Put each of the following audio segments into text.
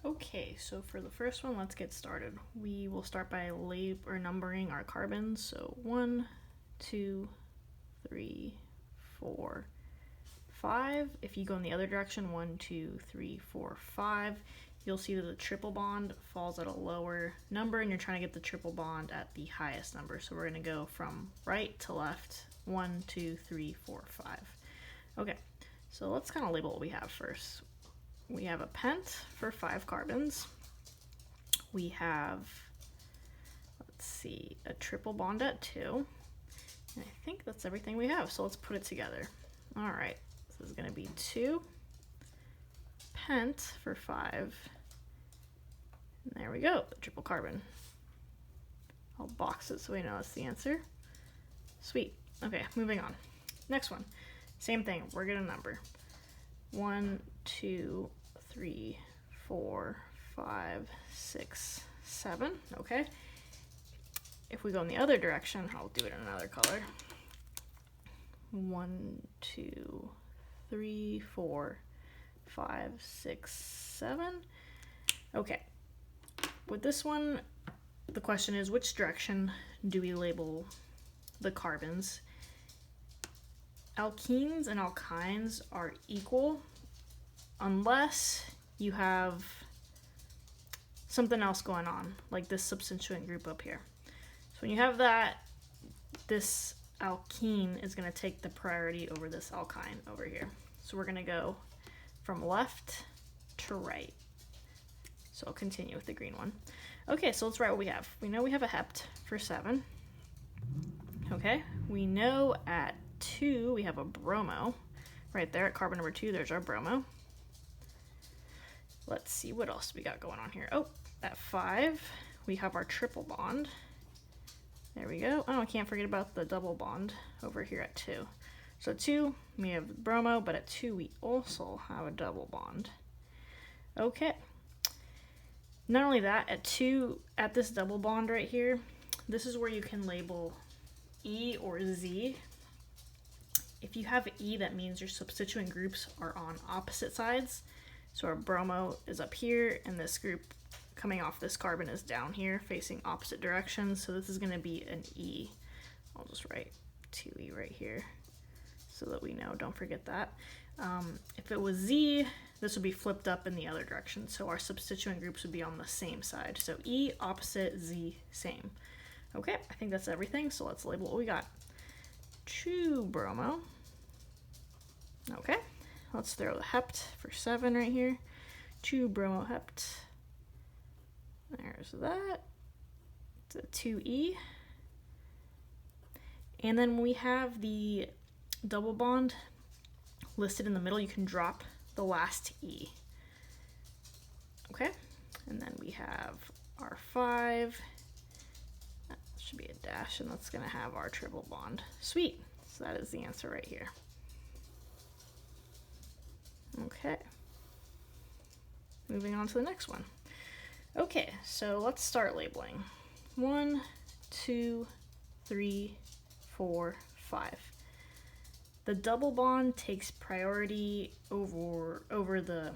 Okay, so for the first one, let's get started. We will start by numbering our carbons. So 1, 2, 3, 4, 5. If you go in the other direction, 1, 2, 3, 4, 5, you'll see that the triple bond falls at a lower number, and you're trying to get the triple bond at the highest number. So we're going to go from right to left, 1, 2, 3, 4, 5. Okay, so let's kind of label what we have first. We have a pent for 5 carbons. We have, let's see, a triple bond at 2. And I think that's everything we have, so let's put it together. All right, this is gonna be 2 pent for 5. And there we go, the triple carbon. I'll box it so we know that's the answer. Sweet, okay, moving on. Next one, same thing, we're gonna number. 1, 2, 3, 4, 5, 6, 7. Okay. If we go in the other direction, I'll do it in another color. 1, 2, 3, 4, 5, 6, 7. Okay. With this one, the question is, which direction do we label the carbons? Alkenes and alkynes are equal unless you have something else going on, like this substituent group up here. So when you have that, this alkene is going to take the priority over this alkyne over here. So we're going to go from left to right. So I'll continue with the green one. Okay, so let's write what we have. We know we have a hept for 7. Okay, we know at 2 we have a bromo. Right there at carbon number 2, there's our bromo. Let's see what else we got going on here. Oh, at 5 we have our triple bond. There we go. Oh, I can't forget about the double bond over here at 2. So 2 we have bromo, but at 2 we also have a double bond. Okay. Not only that, at 2, at this double bond right here, this is where you can label E or Z. If you have E, that means your substituent groups are on opposite sides. So our bromo is up here, and this group coming off this carbon is down here, facing opposite directions. So this is going to be an E. I'll just write 2E right here so that we know, don't forget that. If it was Z, this would be flipped up in the other direction. So our substituent groups would be on the same side. So E, opposite, Z, same. Okay, I think that's everything. So let's label what we got. 2 bromo. Okay, let's throw the hept for 7 right here. 2 bromo hept. There's that. It's a 2E. And then we have the double bond listed in the middle. You can drop the last E. Okay, and then we have our 5. That should be a dash, and that's going to have our triple bond. Sweet, so that is the answer right here. Okay, moving on to the next one. Okay, so let's start labeling. 1, 2, 3, 4, 5. The double bond takes priority over the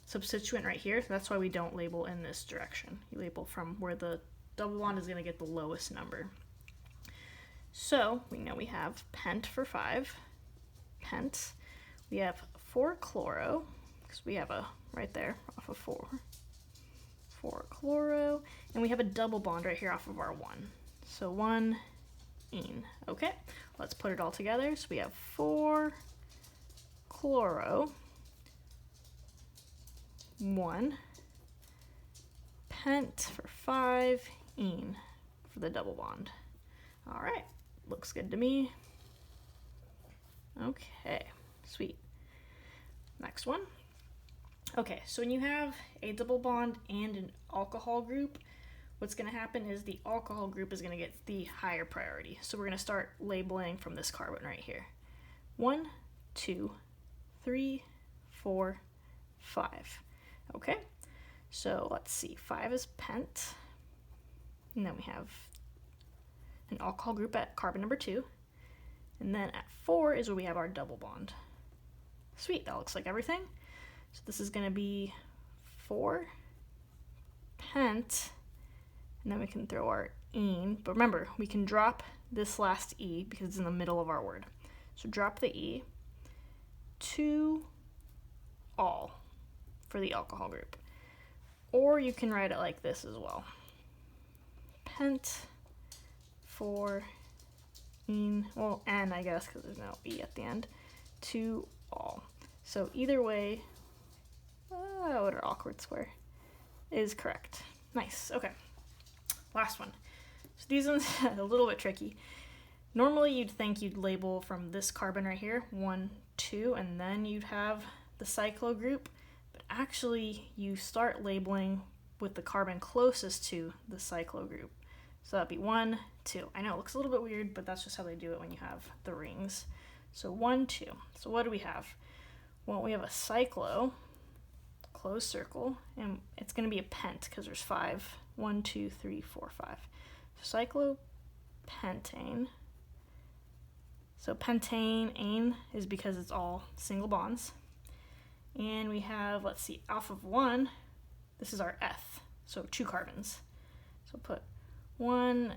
substituent right here. That's why we don't label in this direction. You label from where the double bond is going to get the lowest number. So we know we have pent for 5. Pent. We have 4 chloro, because we have a right there off of 4. 4 chloro, and we have a double bond right here off of our 1. So 1 ene. Okay, let's put it all together. So we have 4 chloro, 1 pent for 5 ene for the double bond. All right, looks good to me. Okay, sweet. Next one. Okay, so when you have a double bond and an alcohol group, what's going to happen is the alcohol group is going to get the higher priority. So we're going to start labeling from this carbon right here. 1, 2, 3, 4, 5. Okay, so let's see. 5 is pent. And then we have an alcohol group at carbon number 2. And then at 4 is where we have our double bond. Sweet, that looks like everything. So this is going to be 4 pent, and then we can throw our ene. But remember, we can drop this last E because it's in the middle of our word. So drop the E. 2 all for the alcohol group. Or you can write it like this as well. Pent 4 ene, well, N I guess because there's no E at the end, 2 all. So either way, what an awkward square, is correct. Nice, okay. Last one. So these ones a little bit tricky. Normally you'd think you'd label from this carbon right here, 1, 2, and then you'd have the cyclo group, but actually you start labeling with the carbon closest to the cyclo group. So that'd be 1, 2. I know it looks a little bit weird, but that's just how they do it when you have the rings. So 1, 2. So what do we have? Well, we have a cyclo, closed circle, and it's going to be a pent because there's 5. 1, 2, 3, 4, 5. So cyclopentane. So pentane, ane, is because it's all single bonds. And we have, let's see, alpha of 1. This is our eth, so 2 carbons. So put 1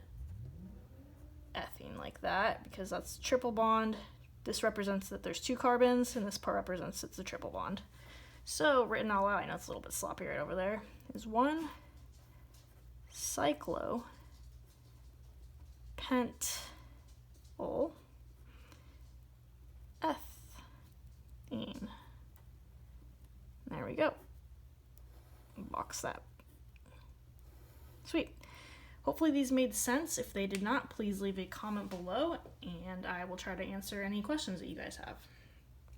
ethene like that because that's triple bond. This represents that there's 2 carbons, and this part represents it's a triple bond. So written all out, I know it's a little bit sloppy right over there, is 1 cyclo pentol ethene. There we go. Box that. Sweet. Hopefully these made sense. If they did not, please leave a comment below, and I will try to answer any questions that you guys have.